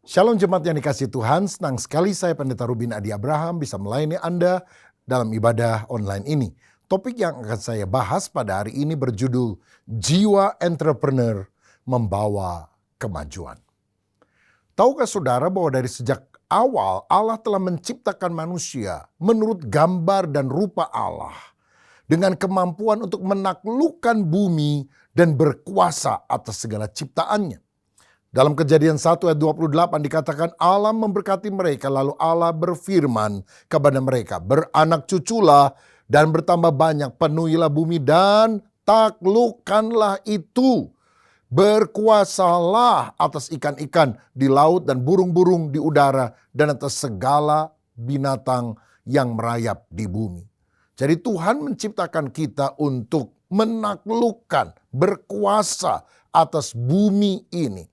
Shalom jemaat yang dikasihi Tuhan, senang sekali saya Pendeta Rubin Adi Abraham bisa melayani Anda dalam ibadah online ini. Topik yang akan saya bahas pada hari ini berjudul Jiwa Entrepreneur Membawa Kemajuan. Tahukah saudara bahwa dari sejak awal Allah telah menciptakan manusia menurut gambar dan rupa Allah, dengan kemampuan untuk menaklukkan bumi dan berkuasa atas segala ciptaannya. Dalam Kejadian 1 ayat 28 dikatakan Allah memberkati mereka, lalu Allah berfirman kepada mereka, beranak cuculah dan bertambah banyak, penuhilah bumi dan taklukkanlah itu. Berkuasalah atas ikan-ikan di laut dan burung-burung di udara dan atas segala binatang yang merayap di bumi. Jadi Tuhan menciptakan kita untuk menaklukkan, berkuasa atas bumi ini.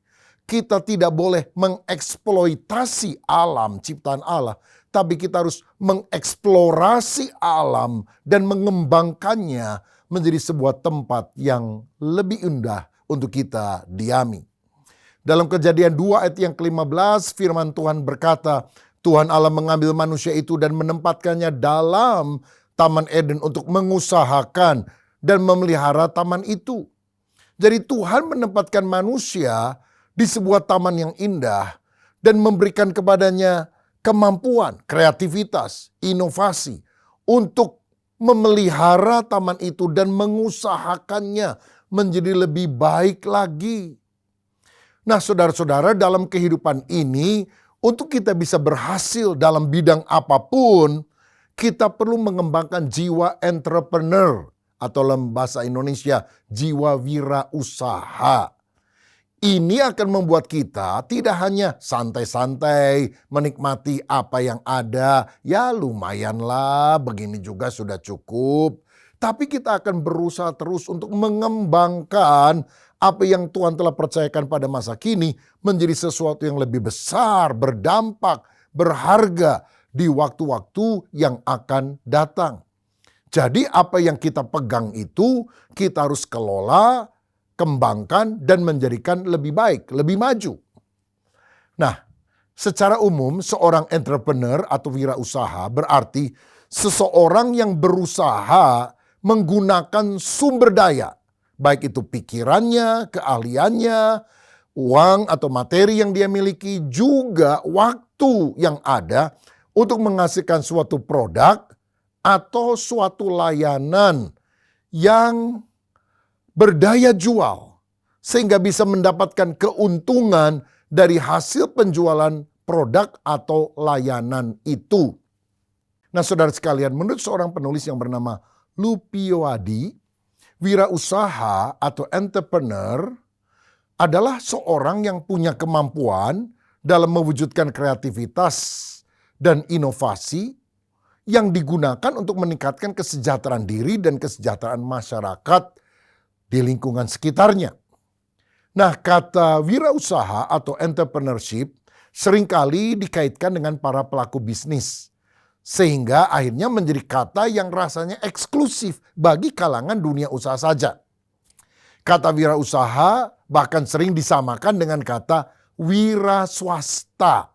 Kita tidak boleh mengeksploitasi alam ciptaan Allah, tapi kita harus mengeksplorasi alam dan mengembangkannya menjadi sebuah tempat yang lebih indah untuk kita diami. Dalam Kejadian 2 ayat yang ke-15 firman Tuhan berkata, Tuhan Allah mengambil manusia itu dan menempatkannya dalam Taman Eden untuk mengusahakan dan memelihara taman itu. Jadi Tuhan menempatkan manusia di sebuah taman yang indah dan memberikan kepadanya kemampuan, kreativitas, inovasi untuk memelihara taman itu dan mengusahakannya menjadi lebih baik lagi. Nah, saudara-saudara, dalam kehidupan ini untuk kita bisa berhasil dalam bidang apapun, kita perlu mengembangkan jiwa entrepreneur atau dalam bahasa Indonesia jiwa wirausaha. Ini akan membuat kita tidak hanya santai-santai menikmati apa yang ada. Ya lumayanlah, begini juga sudah cukup. Tapi kita akan berusaha terus untuk mengembangkan apa yang Tuhan telah percayakan pada masa kini menjadi sesuatu yang lebih besar, berdampak, berharga di waktu-waktu yang akan datang. Jadi apa yang kita pegang itu kita harus kelola, kembangkan dan menjadikan lebih baik, lebih maju. Nah, secara umum seorang entrepreneur atau wirausaha berarti seseorang yang berusaha menggunakan sumber daya, baik itu pikirannya, keahliannya, uang atau materi yang dia miliki, juga waktu yang ada untuk menghasilkan suatu produk atau suatu layanan yang berdaya jual, sehingga bisa mendapatkan keuntungan dari hasil penjualan produk atau layanan itu. Nah, saudara sekalian, menurut seorang penulis yang bernama Lupioadi, wirausaha atau entrepreneur adalah seorang yang punya kemampuan dalam mewujudkan kreativitas dan inovasi yang digunakan untuk meningkatkan kesejahteraan diri dan kesejahteraan masyarakat di lingkungan sekitarnya. Nah, kata wirausaha atau entrepreneurship seringkali dikaitkan dengan para pelaku bisnis, sehingga akhirnya menjadi kata yang rasanya eksklusif bagi kalangan dunia usaha saja. Kata wirausaha bahkan sering disamakan dengan kata wira swasta.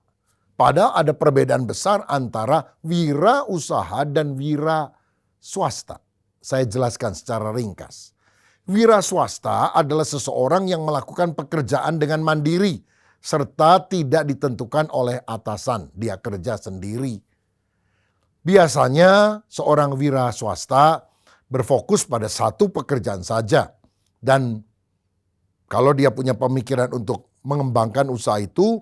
Padahal ada perbedaan besar antara wirausaha dan wira swasta. Saya jelaskan secara ringkas. Wira swasta adalah seseorang yang melakukan pekerjaan dengan mandiri serta tidak ditentukan oleh atasan. Dia kerja sendiri. Biasanya seorang wira swasta berfokus pada satu pekerjaan saja. Dan kalau dia punya pemikiran untuk mengembangkan usaha itu,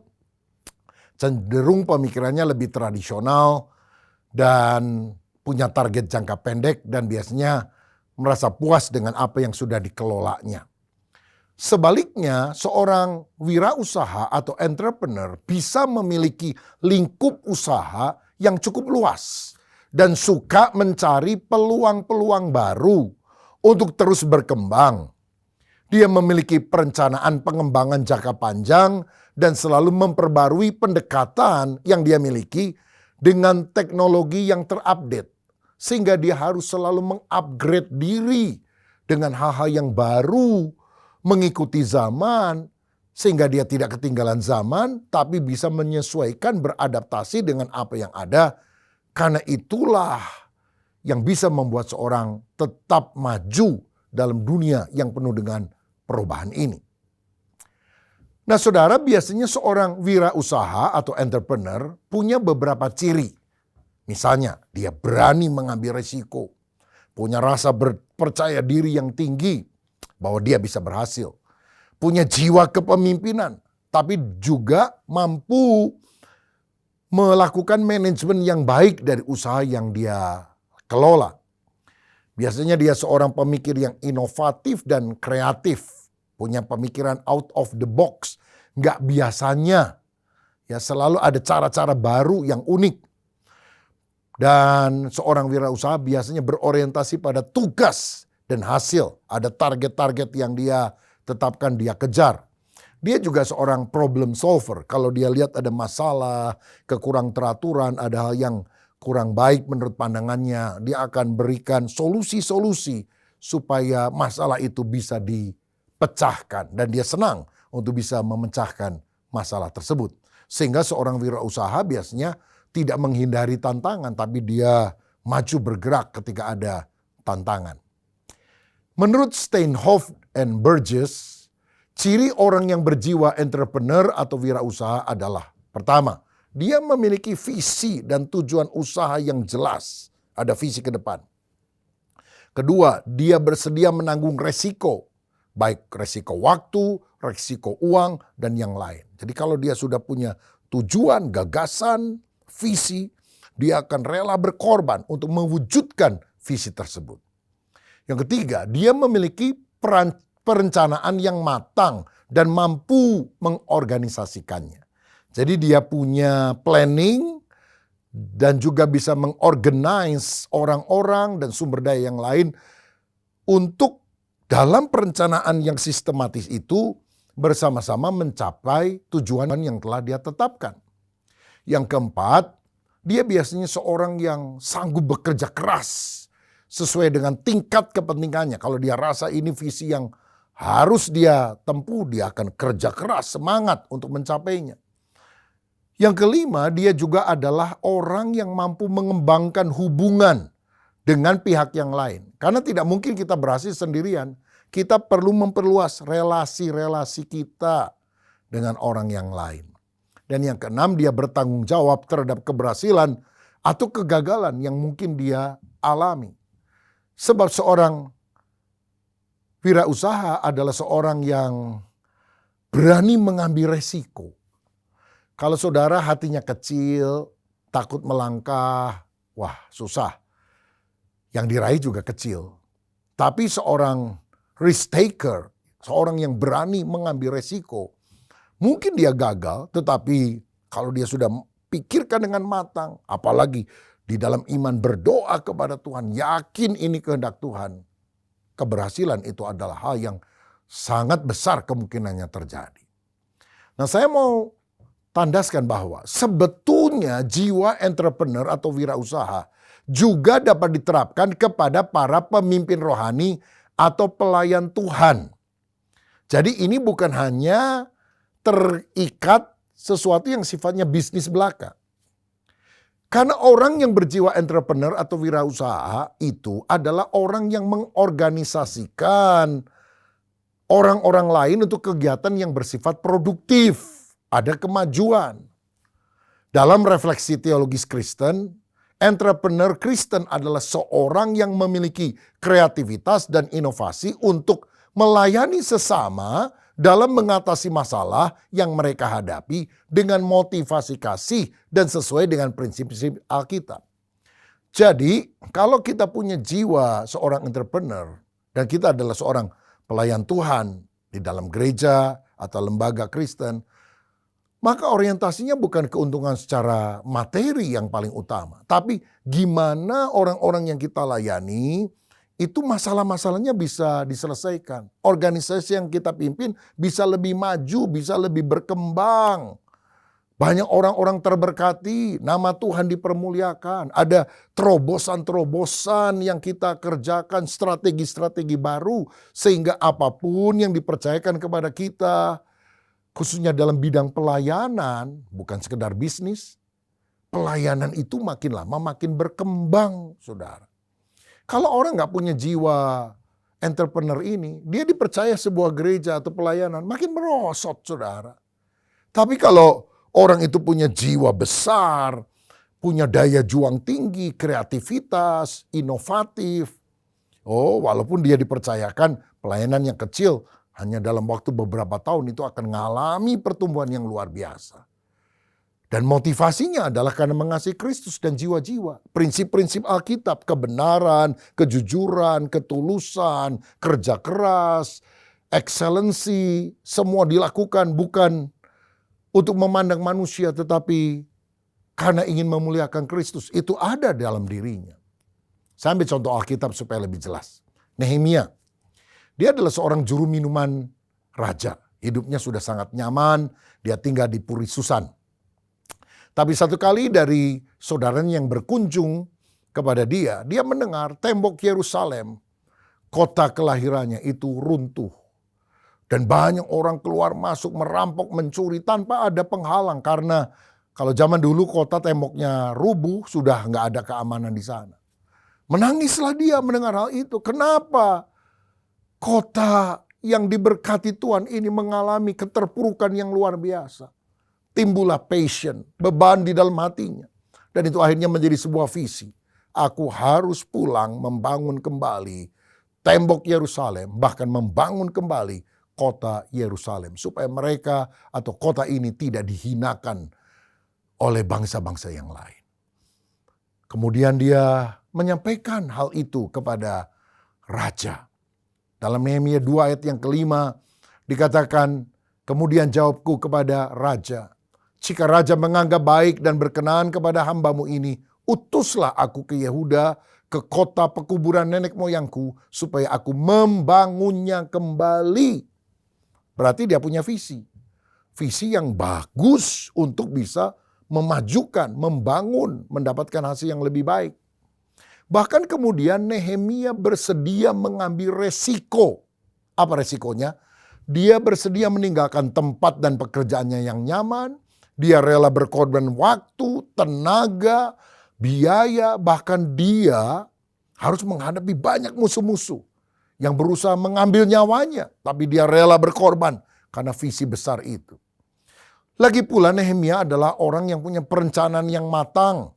cenderung pemikirannya lebih tradisional dan punya target jangka pendek dan biasanya merasa puas dengan apa yang sudah dikelolanya. Sebaliknya, seorang wirausaha atau entrepreneur bisa memiliki lingkup usaha yang cukup luas dan suka mencari peluang-peluang baru untuk terus berkembang. Dia memiliki perencanaan pengembangan jangka panjang dan selalu memperbarui pendekatan yang dia miliki dengan teknologi yang terupdate. Sehingga dia harus selalu mengupgrade diri dengan hal-hal yang baru, mengikuti zaman, Sehingga dia tidak ketinggalan zaman, tapi bisa menyesuaikan, beradaptasi dengan apa yang ada. Karena itulah yang bisa membuat seorang tetap maju dalam dunia yang penuh dengan perubahan ini. Nah, saudara, biasanya seorang wirausaha atau entrepreneur punya beberapa ciri. Misalnya, dia berani mengambil resiko, punya rasa percaya diri yang tinggi bahwa dia bisa berhasil, punya jiwa kepemimpinan, tapi juga mampu melakukan manajemen yang baik dari usaha yang dia kelola. Biasanya dia seorang pemikir yang inovatif dan kreatif, punya pemikiran out of the box, nggak biasanya. Ya, selalu ada cara-cara baru yang unik. Dan seorang wirausaha biasanya berorientasi pada tugas dan hasil. Ada target-target yang dia tetapkan, dia kejar. Dia juga seorang problem solver. Kalau dia lihat ada masalah, kekurang teraturan, ada hal yang kurang baik menurut pandangannya, dia akan berikan solusi-solusi supaya masalah itu bisa dipecahkan. Dan dia senang untuk bisa memecahkan masalah tersebut. Sehingga seorang wirausaha biasanya tidak menghindari tantangan, tapi dia maju bergerak ketika ada tantangan. Menurut Steinhoff and Burgess, ciri orang yang berjiwa entrepreneur atau wirausaha adalah: pertama, dia memiliki visi dan tujuan usaha yang jelas. Ada visi ke depan. Kedua, dia bersedia menanggung resiko. Baik resiko waktu, resiko uang, dan yang lain. Jadi kalau dia sudah punya tujuan, gagasan, visi, dia akan rela berkorban untuk mewujudkan visi tersebut. Yang ketiga, dia memiliki perencanaan yang matang dan mampu mengorganisasikannya. Jadi dia punya planning dan juga bisa mengorganize orang-orang dan sumber daya yang lain untuk dalam perencanaan yang sistematis itu bersama-sama mencapai tujuan yang telah dia tetapkan. Yang keempat, dia biasanya seorang yang sanggup bekerja keras sesuai dengan tingkat kepentingannya. Kalau dia rasa ini visi yang harus dia tempuh, dia akan kerja keras, semangat untuk mencapainya. Yang kelima, dia juga adalah orang yang mampu mengembangkan hubungan dengan pihak yang lain. Karena tidak mungkin kita berhasil sendirian. Kita perlu memperluas relasi-relasi kita dengan orang yang lain. Dan yang keenam, dia bertanggung jawab terhadap keberhasilan atau kegagalan yang mungkin dia alami. Sebab seorang wirausaha adalah seorang yang berani mengambil resiko. Kalau saudara hatinya kecil, takut melangkah, wah susah. Yang diraih juga kecil. Tapi seorang risk taker, seorang yang berani mengambil resiko, mungkin dia gagal, tetapi kalau dia sudah pikirkan dengan matang, apalagi di dalam iman berdoa kepada Tuhan, yakin ini kehendak Tuhan, keberhasilan itu adalah hal yang sangat besar kemungkinannya terjadi. Nah, saya mau tandaskan bahwa sebetulnya jiwa entrepreneur atau wirausaha juga dapat diterapkan kepada para pemimpin rohani atau pelayan Tuhan. Jadi ini bukan hanya terikat sesuatu yang sifatnya bisnis belaka. Karena orang yang berjiwa entrepreneur atau wirausaha itu adalah orang yang mengorganisasikan orang-orang lain untuk kegiatan yang bersifat produktif. Ada kemajuan. Dalam refleksi teologis Kristen, entrepreneur Kristen adalah seorang yang memiliki kreativitas dan inovasi untuk melayani sesama dalam mengatasi masalah yang mereka hadapi dengan motivasi kasih dan sesuai dengan prinsip-prinsip Alkitab. Jadi, kalau kita punya jiwa seorang entrepreneur dan kita adalah seorang pelayan Tuhan di dalam gereja atau lembaga Kristen, maka orientasinya bukan keuntungan secara materi yang paling utama, tapi gimana orang-orang yang kita layani itu masalah-masalahnya bisa diselesaikan. Organisasi yang kita pimpin bisa lebih maju, bisa lebih berkembang. Banyak orang-orang terberkati, nama Tuhan dipermuliakan. Ada terobosan-terobosan yang kita kerjakan, strategi-strategi baru. Sehingga apapun yang dipercayakan kepada kita, khususnya dalam bidang pelayanan, bukan sekedar bisnis, pelayanan itu makin lama makin berkembang, saudara. Kalau orang nggak punya jiwa entrepreneur ini, dia dipercaya sebuah gereja atau pelayanan, makin merosot, saudara. Tapi kalau orang itu punya jiwa besar, punya daya juang tinggi, kreativitas, inovatif, walaupun dia dipercayakan pelayanan yang kecil, hanya dalam waktu beberapa tahun itu akan mengalami pertumbuhan yang luar biasa. Dan motivasinya adalah karena mengasihi Kristus dan jiwa-jiwa. Prinsip-prinsip Alkitab, kebenaran, kejujuran, ketulusan, kerja keras, excellency, semua dilakukan bukan untuk memandang manusia, tetapi karena ingin memuliakan Kristus. Itu ada dalam dirinya. Saya ambil contoh Alkitab supaya lebih jelas. Nehemia, dia adalah seorang juru minuman raja. Hidupnya sudah sangat nyaman, dia tinggal di Puri Susan. Tapi satu kali dari saudaranya yang berkunjung kepada dia mendengar tembok Yerusalem, kota kelahirannya itu runtuh. Dan banyak orang keluar masuk, merampok, mencuri tanpa ada penghalang. Karena kalau zaman dulu kota temboknya rubuh, sudah nggak ada keamanan di sana. Menangislah dia mendengar hal itu. Kenapa kota yang diberkati Tuhan ini mengalami keterpurukan yang luar biasa? Timbullah passion, beban di dalam hatinya. Dan itu akhirnya menjadi sebuah visi. Aku harus pulang membangun kembali tembok Yerusalem, bahkan membangun kembali kota Yerusalem. Supaya mereka atau kota ini tidak dihinakan oleh bangsa-bangsa yang lain. Kemudian dia menyampaikan hal itu kepada raja. Dalam Nehemia 2 ayat yang kelima dikatakan, kemudian jawabku kepada raja, jika raja menganggap baik dan berkenan kepada hambamu ini, utuslah aku ke Yehuda, ke kota pekuburan nenek moyangku, supaya aku membangunnya kembali. Berarti dia punya visi. Visi yang bagus untuk bisa memajukan, membangun, mendapatkan hasil yang lebih baik. Bahkan kemudian Nehemia bersedia mengambil resiko. Apa resikonya? Dia bersedia meninggalkan tempat dan pekerjaannya yang nyaman. Dia rela berkorban waktu, tenaga, biaya. Bahkan dia harus menghadapi banyak musuh-musuh yang berusaha mengambil nyawanya. Tapi dia rela berkorban karena visi besar itu. Lagi pula Nehemia adalah orang yang punya perencanaan yang matang.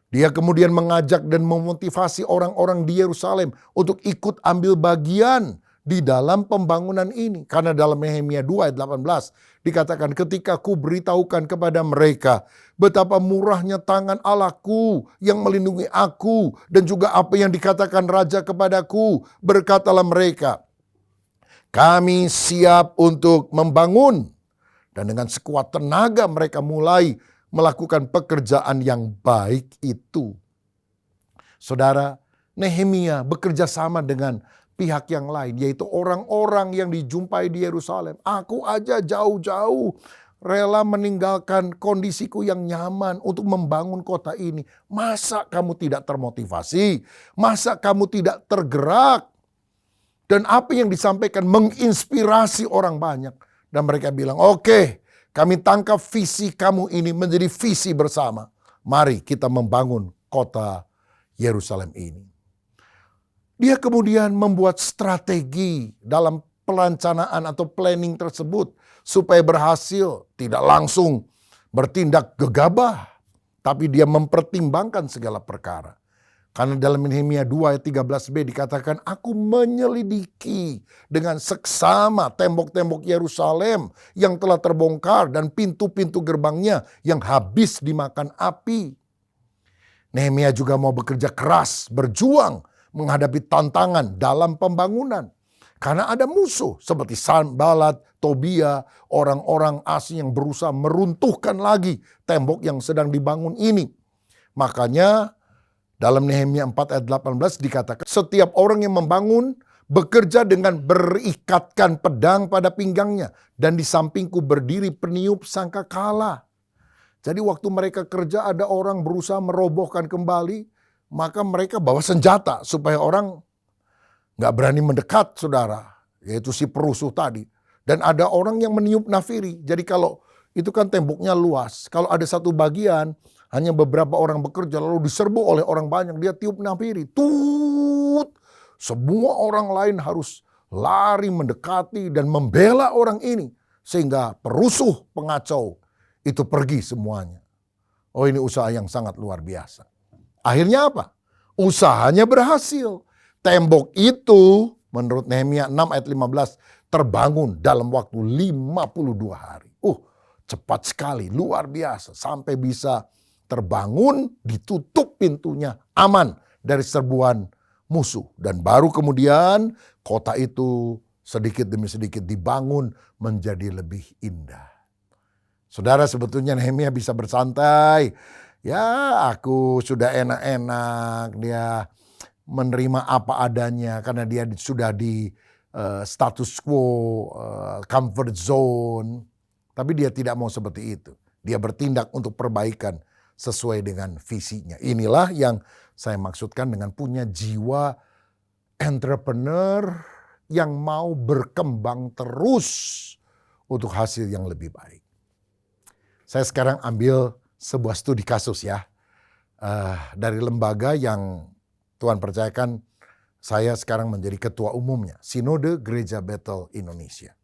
Dia kemudian mengajak dan memotivasi orang-orang di Yerusalem untuk ikut ambil bagian di dalam pembangunan ini. Karena dalam Nehemia 2 ayat 18 dikatakan, ketika ku beritahukan kepada mereka betapa murahnya tangan Allahku yang melindungi aku dan juga apa yang dikatakan raja kepadaku, berkatalah mereka, kami siap untuk membangun. Dan dengan sekuat tenaga mereka mulai melakukan pekerjaan yang baik itu. Saudara, Nehemia bekerja sama dengan pihak yang lain, yaitu orang-orang yang dijumpai di Yerusalem. Aku aja jauh-jauh rela meninggalkan kondisiku yang nyaman untuk membangun kota ini. Masa kamu tidak termotivasi? Masa kamu tidak tergerak? Dan apa yang disampaikan menginspirasi orang banyak. Dan mereka bilang, oke, kami tangkap visi kamu ini menjadi visi bersama. Mari kita membangun kota Yerusalem ini. Dia kemudian membuat strategi dalam perencanaan atau planning tersebut supaya berhasil, tidak langsung bertindak gegabah, tapi dia mempertimbangkan segala perkara. Karena dalam Nehemia 2 ayat 13b dikatakan, aku menyelidiki dengan seksama tembok-tembok Yerusalem yang telah terbongkar dan pintu-pintu gerbangnya yang habis dimakan api. Nehemia juga mau bekerja keras, berjuang menghadapi tantangan dalam pembangunan. Karena ada musuh seperti Sanballat, Tobia, orang-orang asing yang berusaha meruntuhkan lagi tembok yang sedang dibangun ini. Makanya dalam Nehemia 4 ayat 18 dikatakan, setiap orang yang membangun bekerja dengan berikatkan pedang pada pinggangnya. Dan di sampingku berdiri peniup sangkakala. Jadi waktu mereka kerja ada orang berusaha merobohkan kembali, maka mereka bawa senjata supaya orang gak berani mendekat, saudara. Yaitu si perusuh tadi. Dan ada orang yang meniup nafiri. Jadi kalau itu kan temboknya luas. Kalau ada satu bagian, hanya beberapa orang bekerja lalu diserbu oleh orang banyak. Dia tiup nafiri. Tut! Semua orang lain harus lari mendekati dan membela orang ini. Sehingga perusuh pengacau itu pergi semuanya. Oh, ini usaha yang sangat luar biasa. Akhirnya apa? Usahanya berhasil. Tembok itu menurut Nehemia 6 ayat 15 terbangun dalam waktu 52 hari. Cepat sekali, luar biasa. Sampai bisa terbangun, ditutup pintunya, aman dari serbuan musuh. Dan baru kemudian kota itu sedikit demi sedikit dibangun menjadi lebih indah. Saudara, sebetulnya Nehemia bisa bersantai. Ya, aku sudah enak-enak, dia menerima apa adanya karena dia sudah di status quo, comfort zone. Tapi dia tidak mau seperti itu. Dia bertindak untuk perbaikan sesuai dengan visinya. Inilah yang saya maksudkan dengan punya jiwa entrepreneur yang mau berkembang terus untuk hasil yang lebih baik. Saya sekarang ambil sebuah studi kasus ya. Dari lembaga yang Tuhan percayakan saya sekarang menjadi ketua umumnya. Sinode Gereja Bethel Indonesia.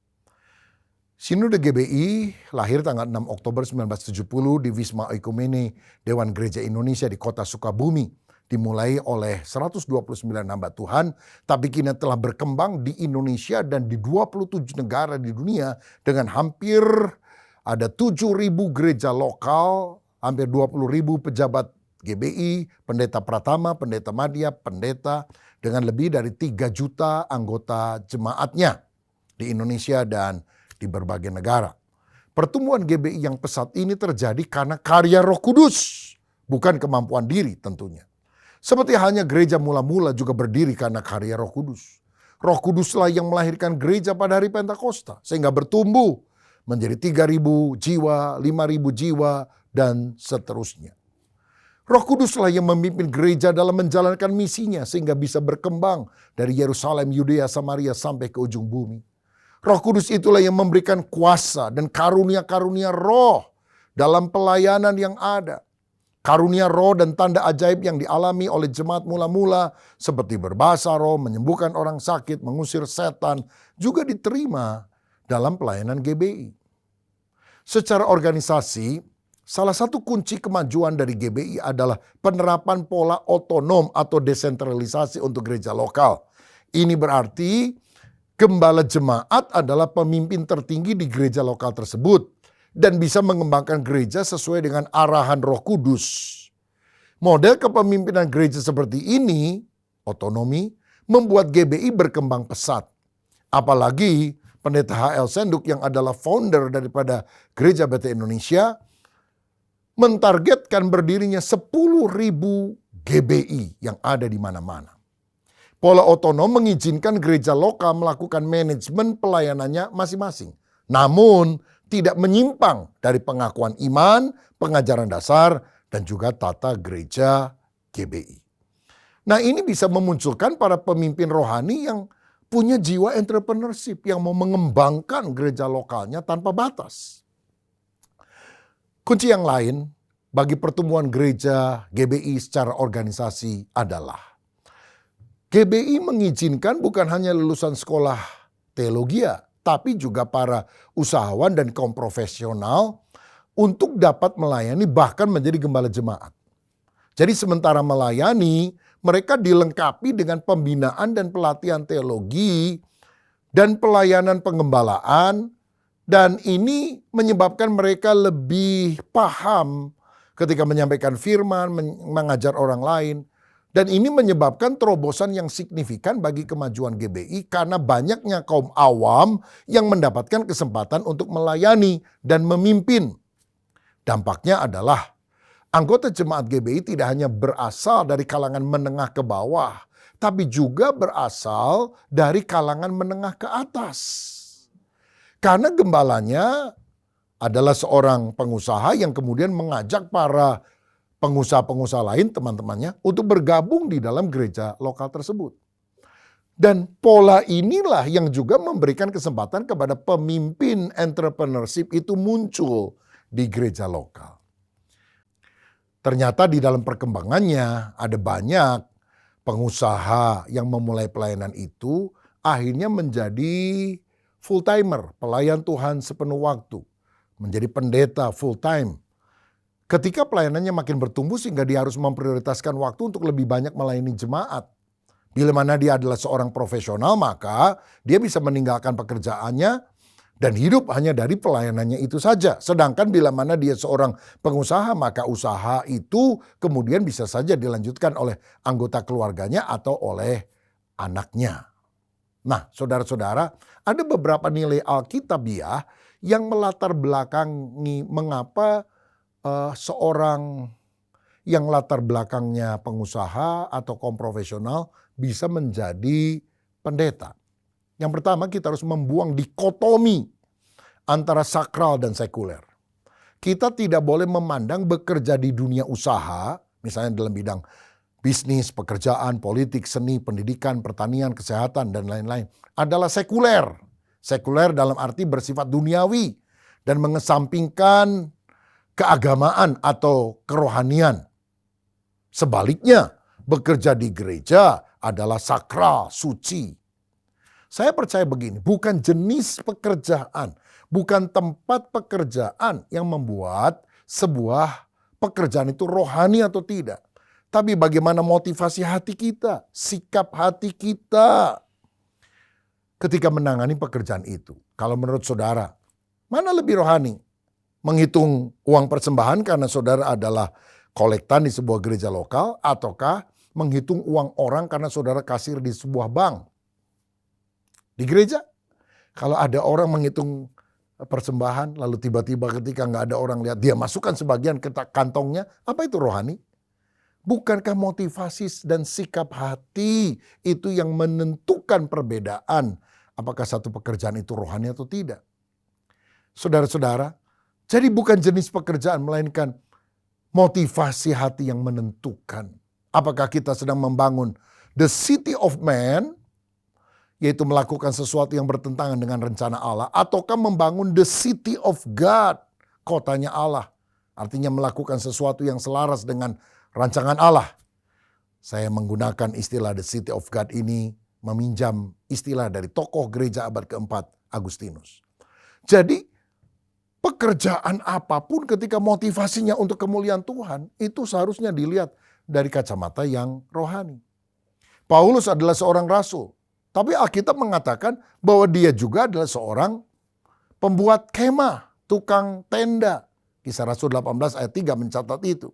Sinode GBI lahir tanggal 6 Oktober 1970 di Wisma Oikumene Dewan Gereja Indonesia di kota Sukabumi. Dimulai oleh 129 hamba Tuhan, tapi kini telah berkembang di Indonesia dan di 27 negara di dunia dengan hampir ada 7.000 gereja lokal, hampir 20.000 pejabat GBI, pendeta Pratama, pendeta Madya, pendeta dengan lebih dari 3 juta anggota jemaatnya di Indonesia dan di berbagai negara. Pertumbuhan GBI yang pesat ini terjadi karena karya Roh Kudus, bukan kemampuan diri tentunya. Seperti halnya gereja mula-mula juga berdiri karena karya Roh Kudus. Roh Kuduslah yang melahirkan gereja pada hari Pentakosta sehingga bertumbuh menjadi 3.000 jiwa, 5.000 jiwa, dan seterusnya. Roh Kuduslah yang memimpin gereja dalam menjalankan misinya sehingga bisa berkembang dari Yerusalem, Yudea, Samaria sampai ke ujung bumi. Roh Kudus itulah yang memberikan kuasa dan karunia-karunia roh dalam pelayanan yang ada. Karunia roh dan tanda ajaib yang dialami oleh jemaat mula-mula seperti berbahasa roh, menyembuhkan orang sakit, mengusir setan juga diterima dalam pelayanan GBI. Secara organisasi, salah satu kunci kemajuan dari GBI adalah penerapan pola otonom atau desentralisasi untuk gereja lokal. Ini berarti gembala jemaat adalah pemimpin tertinggi di gereja lokal tersebut dan bisa mengembangkan gereja sesuai dengan arahan Roh Kudus. Model kepemimpinan gereja seperti ini, otonomi, membuat GBI berkembang pesat. Apalagi Pendeta H.L. Senduk yang adalah founder daripada Gereja Bethel Indonesia mentargetkan berdirinya 10.000 GBI yang ada di mana-mana. Pola otonom mengizinkan gereja lokal melakukan manajemen pelayanannya masing-masing. Namun tidak menyimpang dari pengakuan iman, pengajaran dasar, dan juga tata gereja GBI. Nah, ini bisa memunculkan para pemimpin rohani yang punya jiwa entrepreneurship yang mau mengembangkan gereja lokalnya tanpa batas. Kunci yang lain bagi pertumbuhan gereja GBI secara organisasi adalah GBI mengizinkan bukan hanya lulusan sekolah teologi, tapi juga para usahawan dan kaum profesional untuk dapat melayani bahkan menjadi gembala jemaat. Jadi sementara melayani, mereka dilengkapi dengan pembinaan dan pelatihan teologi dan pelayanan pengembalaan, dan ini menyebabkan mereka lebih paham ketika menyampaikan firman, mengajar orang lain. Dan ini menyebabkan terobosan yang signifikan bagi kemajuan GBI karena banyaknya kaum awam yang mendapatkan kesempatan untuk melayani dan memimpin. Dampaknya adalah anggota jemaat GBI tidak hanya berasal dari kalangan menengah ke bawah, tapi juga berasal dari kalangan menengah ke atas. Karena gembalanya adalah seorang pengusaha yang kemudian mengajak para pengusaha-pengusaha lain, teman-temannya, untuk bergabung di dalam gereja lokal tersebut. Dan pola inilah yang juga memberikan kesempatan kepada pemimpin entrepreneurship itu muncul di gereja lokal. Ternyata di dalam perkembangannya ada banyak pengusaha yang memulai pelayanan itu akhirnya menjadi full-timer, pelayan Tuhan sepenuh waktu, menjadi pendeta full-time. Ketika pelayanannya makin bertumbuh sehingga dia harus memprioritaskan waktu untuk lebih banyak melayani jemaat. Bila mana dia adalah seorang profesional, maka dia bisa meninggalkan pekerjaannya dan hidup hanya dari pelayanannya itu saja. Sedangkan bila mana dia seorang pengusaha, maka usaha itu kemudian bisa saja dilanjutkan oleh anggota keluarganya atau oleh anaknya. Nah, saudara-saudara, ada beberapa nilai Alkitabiah yang melatar belakangi mengapa seorang yang latar belakangnya pengusaha atau kaum profesional bisa menjadi pendeta. Yang pertama, kita harus membuang dikotomi antara sakral dan sekuler. Kita tidak boleh memandang bekerja di dunia usaha, misalnya dalam bidang bisnis, pekerjaan, politik, seni, pendidikan, pertanian, kesehatan, dan lain-lain, adalah sekuler. Sekuler dalam arti bersifat duniawi dan mengesampingkan keagamaan atau kerohanian. Sebaliknya, bekerja di gereja adalah sakral, suci. Saya percaya begini, bukan jenis pekerjaan, bukan tempat pekerjaan yang membuat sebuah pekerjaan itu rohani atau tidak. Tapi bagaimana motivasi hati kita, sikap hati kita ketika menangani pekerjaan itu. Kalau menurut saudara, mana lebih rohani? Menghitung uang persembahan karena saudara adalah kolektan di sebuah gereja lokal, ataukah menghitung uang orang karena saudara kasir di sebuah bank? Di gereja, kalau ada orang menghitung persembahan, lalu tiba-tiba ketika nggak ada orang lihat, dia masukkan sebagian ke kantongnya, apa itu rohani? Bukankah motivasi dan sikap hati itu yang menentukan perbedaan apakah satu pekerjaan itu rohani atau tidak? Saudara-saudara, jadi bukan jenis pekerjaan, melainkan motivasi hati yang menentukan. Apakah kita sedang membangun the city of man, yaitu melakukan sesuatu yang bertentangan dengan rencana Allah, ataukah membangun the city of God, kotanya Allah, artinya melakukan sesuatu yang selaras dengan rancangan Allah. Saya menggunakan istilah the city of God ini meminjam istilah dari tokoh gereja abad keempat, Agustinus. Jadi pekerjaan apapun ketika motivasinya untuk kemuliaan Tuhan, itu seharusnya dilihat dari kacamata yang rohani. Paulus adalah seorang rasul, tapi Alkitab mengatakan bahwa dia juga adalah seorang pembuat kemah, tukang tenda. Kisah Rasul 18 ayat 3 mencatat itu.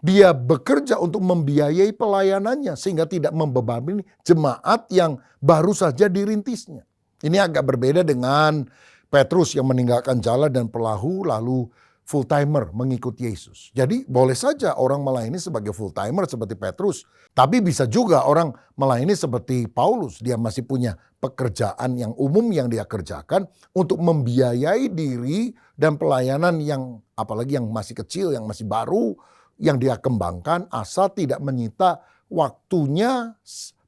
Dia bekerja untuk membiayai pelayanannya sehingga tidak membebani jemaat yang baru saja dirintisnya. Ini agak berbeda dengan Petrus yang meninggalkan jala dan perahu lalu full-timer mengikuti Yesus. Jadi boleh saja orang melayani sebagai full-timer seperti Petrus. Tapi bisa juga orang melayani seperti Paulus. Dia masih punya pekerjaan yang umum yang dia kerjakan untuk membiayai diri dan pelayanan yang apalagi yang masih kecil, yang masih baru, yang dia kembangkan asal tidak menyita waktunya,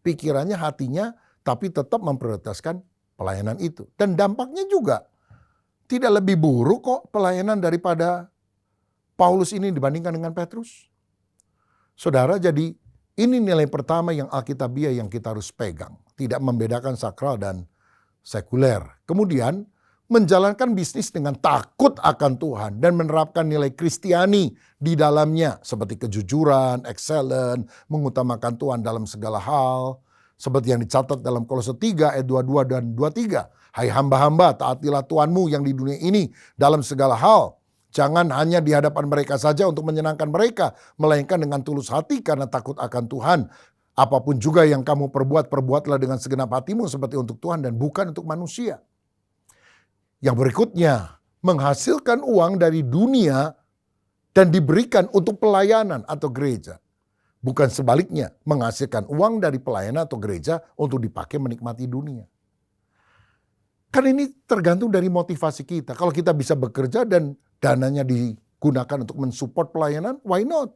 pikirannya, hatinya, tapi tetap memprioritaskan pelayanan itu. Dan dampaknya juga tidak lebih buruk kok pelayanan daripada Paulus ini dibandingkan dengan Petrus. Saudara, jadi ini nilai pertama yang Alkitabiah yang kita harus pegang. Tidak membedakan sakral dan sekuler. Kemudian menjalankan bisnis dengan takut akan Tuhan dan menerapkan nilai Kristiani di dalamnya. Seperti kejujuran, excellent, mengutamakan Tuhan dalam segala hal. Seperti yang dicatat dalam Kolose 3 ayat 22 dan 23. Hai hamba-hamba, taatilah Tuhanmu yang di dunia ini dalam segala hal. Jangan hanya di hadapan mereka saja untuk menyenangkan mereka, melainkan dengan tulus hati karena takut akan Tuhan. Apapun juga yang kamu perbuat, perbuatlah dengan segenap hatimu seperti untuk Tuhan dan bukan untuk manusia. Yang berikutnya, menghasilkan uang dari dunia dan diberikan untuk pelayanan atau gereja. Bukan sebaliknya, menghasilkan uang dari pelayanan atau gereja untuk dipakai menikmati dunia. Kan ini tergantung dari motivasi kita. Kalau kita bisa bekerja dan dananya digunakan untuk mensupport pelayanan, why not?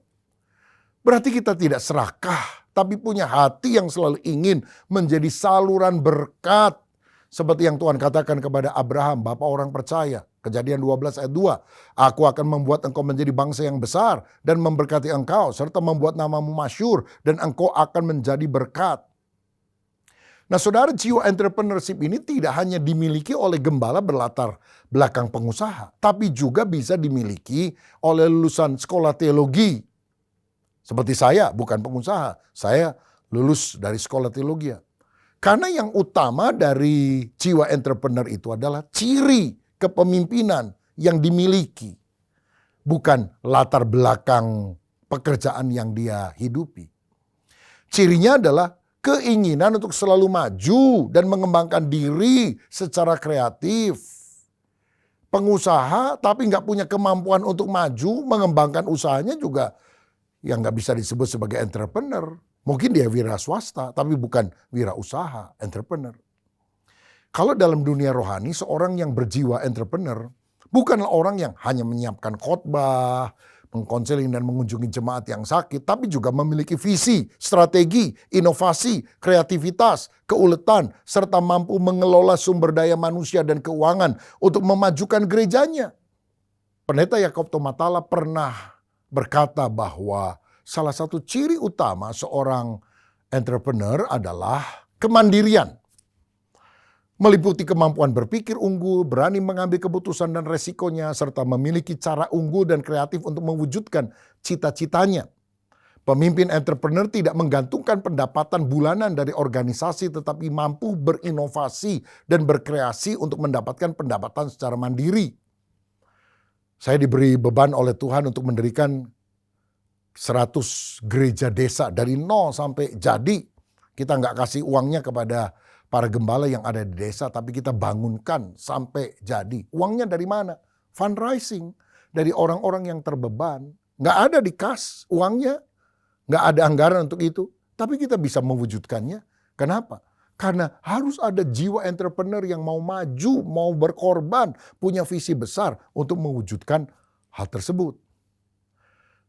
Berarti kita tidak serakah tapi punya hati yang selalu ingin menjadi saluran berkat. Seperti yang Tuhan katakan kepada Abraham, bapa orang percaya. Kejadian 12 ayat 2. Aku akan membuat engkau menjadi bangsa yang besar dan memberkati engkau, serta membuat namamu masyhur dan engkau akan menjadi berkat. Nah saudara, jiwa entrepreneurship ini tidak hanya dimiliki oleh gembala berlatar belakang pengusaha, tapi juga bisa dimiliki oleh lulusan sekolah teologi. Seperti saya, bukan pengusaha, saya lulus dari sekolah teologi. Karena yang utama dari jiwa entrepreneur itu adalah ciri kepemimpinan yang dimiliki, bukan latar belakang pekerjaan yang dia hidupi. Cirinya adalah keinginan untuk selalu maju dan mengembangkan diri secara kreatif. Pengusaha tapi nggak punya kemampuan untuk maju, mengembangkan usahanya juga yang nggak bisa disebut sebagai entrepreneur. Mungkin dia wira swasta, tapi bukan wira usaha, entrepreneur. Kalau dalam dunia rohani, seorang yang berjiwa entrepreneur bukanlah orang yang hanya menyiapkan khotbah, mengkonseling dan mengunjungi jemaat yang sakit, tapi juga memiliki visi, strategi, inovasi, kreativitas, keuletan, serta mampu mengelola sumber daya manusia dan keuangan untuk memajukan gerejanya. Pendeta Yakob Tomatala pernah berkata bahwa salah satu ciri utama seorang entrepreneur adalah kemandirian. Meliputi kemampuan berpikir unggul, berani mengambil keputusan dan resikonya, serta memiliki cara unggul dan kreatif untuk mewujudkan cita-citanya. Pemimpin entrepreneur tidak menggantungkan pendapatan bulanan dari organisasi, tetapi mampu berinovasi dan berkreasi untuk mendapatkan pendapatan secara mandiri. Saya diberi beban oleh Tuhan untuk mendirikan 100 gereja desa dari nol sampai jadi. Kita nggak kasih uangnya kepada para gembala yang ada di desa, tapi kita bangunkan sampai jadi. Uangnya dari mana? Fundraising. Dari orang-orang yang terbeban. Nggak ada di kas uangnya. Nggak ada anggaran untuk itu. Tapi kita bisa mewujudkannya. Kenapa? Karena harus ada jiwa entrepreneur yang mau maju, mau berkorban, punya visi besar untuk mewujudkan hal tersebut.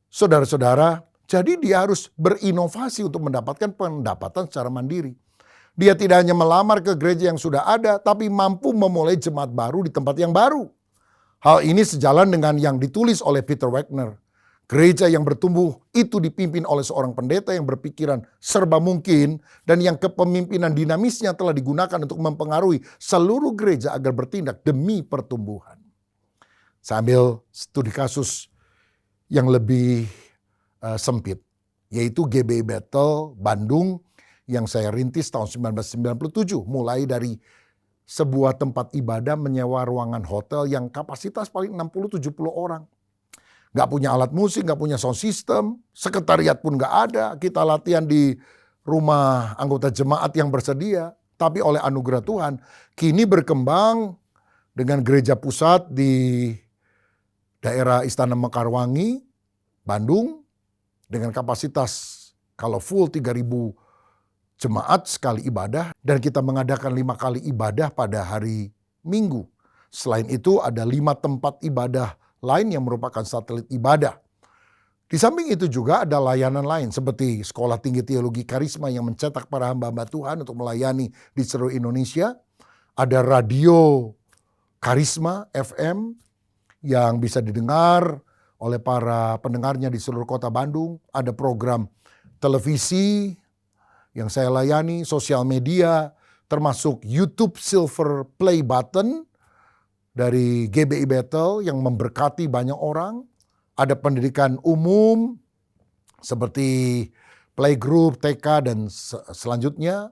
Saudara-saudara, jadi dia harus berinovasi untuk mendapatkan pendapatan secara mandiri. Dia tidak hanya melamar ke gereja yang sudah ada, tapi mampu memulai jemaat baru di tempat yang baru. Hal ini sejalan dengan yang ditulis oleh Peter Wagner. Gereja yang bertumbuh itu dipimpin oleh seorang pendeta yang berpikiran serba mungkin dan yang kepemimpinan dinamisnya telah digunakan untuk mempengaruhi seluruh gereja agar bertindak demi pertumbuhan. Sambil studi kasus yang lebih sempit, yaitu GBI Bethel Bandung yang saya rintis tahun 1997, mulai dari sebuah tempat ibadah menyewa ruangan hotel yang kapasitas paling 60-70 orang. Gak punya alat musik, gak punya sound system, sekretariat pun gak ada. Kita latihan di rumah anggota jemaat yang bersedia. Tapi oleh anugerah Tuhan, kini berkembang dengan gereja pusat di daerah Istana Mekarwangi, Bandung, dengan kapasitas kalau full 3.000 jemaat sekali ibadah. Dan kita mengadakan 5 kali ibadah pada hari Minggu. Selain itu ada 5 tempat ibadah lain yang merupakan satelit ibadah. Di samping itu juga ada layanan lain seperti Sekolah Tinggi Teologi Karisma yang mencetak para hamba-hamba Tuhan untuk melayani di seluruh Indonesia. Ada radio Karisma FM yang bisa didengar oleh para pendengarnya di seluruh kota Bandung. Ada program televisi yang saya layani, sosial media, termasuk YouTube Silver Play Button dari GBI Bethel yang memberkati banyak orang. Ada pendidikan umum seperti playgroup, TK dan selanjutnya.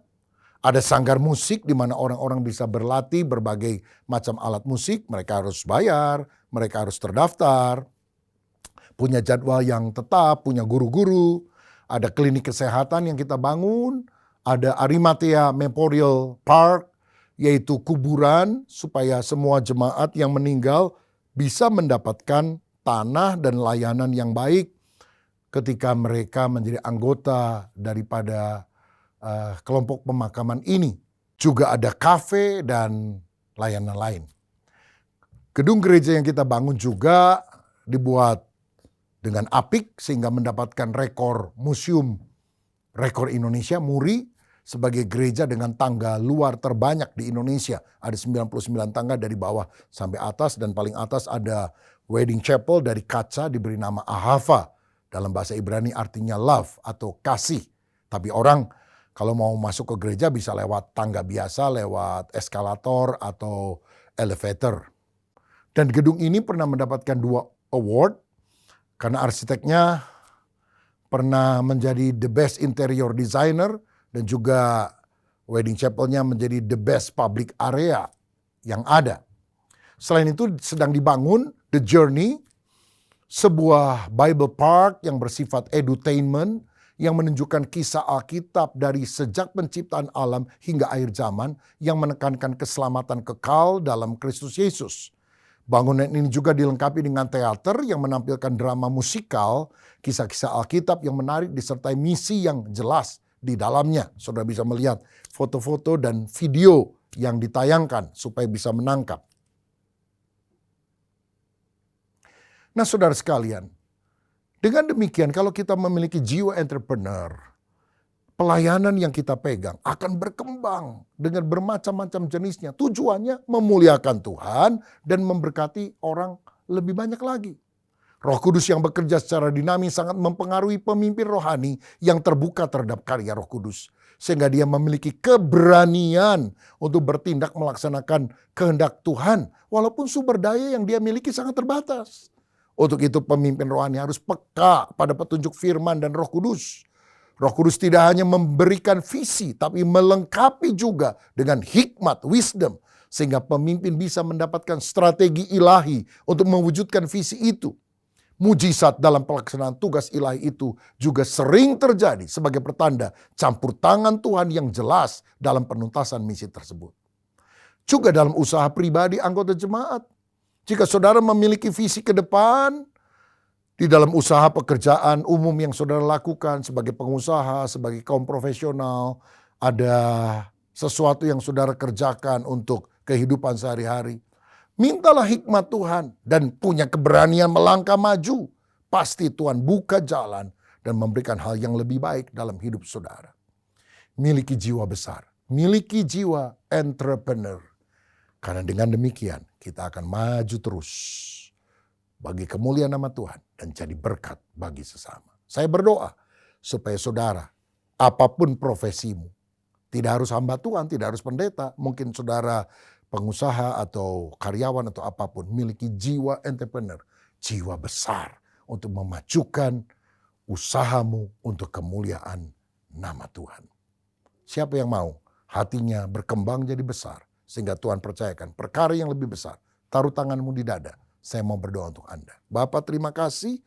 Ada sanggar musik di mana orang-orang bisa berlatih berbagai macam alat musik. Mereka harus bayar, mereka harus terdaftar, punya jadwal yang tetap, punya guru-guru. Ada klinik kesehatan yang kita bangun. Ada Arimathea Memorial Park, yaitu kuburan supaya semua jemaat yang meninggal bisa mendapatkan tanah dan layanan yang baik ketika mereka menjadi anggota daripada kelompok pemakaman ini. Juga ada kafe dan layanan lain. Gedung gereja yang kita bangun juga dibuat dengan apik sehingga mendapatkan rekor museum Rekor Indonesia, Muri sebagai gereja dengan tangga luar terbanyak di Indonesia. Ada 99 tangga dari bawah sampai atas, dan paling atas ada wedding chapel dari kaca diberi nama Ahava. Dalam bahasa Ibrani artinya love atau kasih. Tapi orang kalau mau masuk ke gereja bisa lewat tangga biasa, lewat eskalator atau elevator. Dan gedung ini pernah mendapatkan 2 award karena arsiteknya pernah menjadi the best interior designer dan juga wedding chapelnya menjadi the best public area yang ada. Selain itu sedang dibangun The Journey, sebuah Bible Park yang bersifat edutainment yang menunjukkan kisah Alkitab dari sejak penciptaan alam hingga akhir zaman yang menekankan keselamatan kekal dalam Kristus Yesus. Bangunan ini juga dilengkapi dengan teater yang menampilkan drama musikal, kisah-kisah Alkitab yang menarik disertai misi yang jelas di dalamnya. Saudara bisa melihat foto-foto dan video yang ditayangkan supaya bisa menangkap. Nah, saudara sekalian, dengan demikian kalau kita memiliki jiwa entrepreneur, pelayanan yang kita pegang akan berkembang dengan bermacam-macam jenisnya. Tujuannya memuliakan Tuhan dan memberkati orang lebih banyak lagi. Roh Kudus yang bekerja secara dinamis sangat mempengaruhi pemimpin rohani yang terbuka terhadap karya Roh Kudus. Sehingga dia memiliki keberanian untuk bertindak melaksanakan kehendak Tuhan. Walaupun sumber daya yang dia miliki sangat terbatas. Untuk itu pemimpin rohani harus peka pada petunjuk firman dan Roh Kudus. Roh Kudus tidak hanya memberikan visi, tapi melengkapi juga dengan hikmat, wisdom. Sehingga pemimpin bisa mendapatkan strategi ilahi untuk mewujudkan visi itu. Mujizat dalam pelaksanaan tugas ilahi itu juga sering terjadi sebagai pertanda campur tangan Tuhan yang jelas dalam penuntasan misi tersebut. Juga dalam usaha pribadi anggota jemaat. Jika saudara memiliki visi ke depan, di dalam usaha pekerjaan umum yang saudara lakukan sebagai pengusaha, sebagai kaum profesional, ada sesuatu yang saudara kerjakan untuk kehidupan sehari-hari. Mintalah hikmat Tuhan dan punya keberanian melangkah maju. Pasti Tuhan buka jalan dan memberikan hal yang lebih baik dalam hidup saudara. Miliki jiwa besar, miliki jiwa entrepreneur. Karena dengan demikian kita akan maju terus bagi kemuliaan nama Tuhan dan jadi berkat bagi sesama. Saya berdoa supaya saudara, apapun profesimu, tidak harus hamba Tuhan, tidak harus pendeta, mungkin saudara pengusaha atau karyawan atau apapun, miliki jiwa entrepreneur, jiwa besar untuk memajukan usahamu untuk kemuliaan nama Tuhan. Siapa yang mau hatinya berkembang jadi besar, sehingga Tuhan percayakan perkara yang lebih besar. Taruh tanganmu di dada. Saya mau berdoa untuk Anda. Bapak, terima kasih.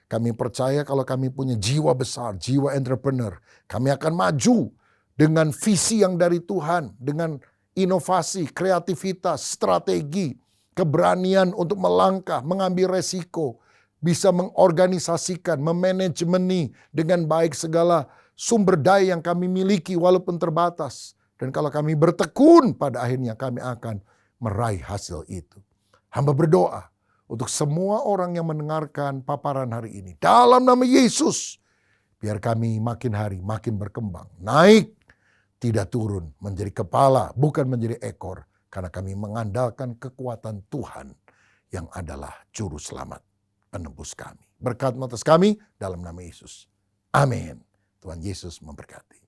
Kami percaya kalau kami punya jiwa besar, jiwa entrepreneur. Kami akan maju dengan visi yang dari Tuhan. Dengan inovasi, kreativitas, strategi, keberanian untuk melangkah, mengambil resiko. Bisa mengorganisasikan, memanajemeni dengan baik segala sumber daya yang kami miliki walaupun terbatas. Dan kalau kami bertekun, pada akhirnya kami akan meraih hasil itu. Hamba berdoa untuk semua orang yang mendengarkan paparan hari ini. Dalam nama Yesus, biar kami makin hari makin berkembang. Naik, tidak turun, menjadi kepala, bukan menjadi ekor. Karena kami mengandalkan kekuatan Tuhan yang adalah juru selamat penebus kami. Berkat atas kami dalam nama Yesus. Amin. Tuhan Yesus memberkati.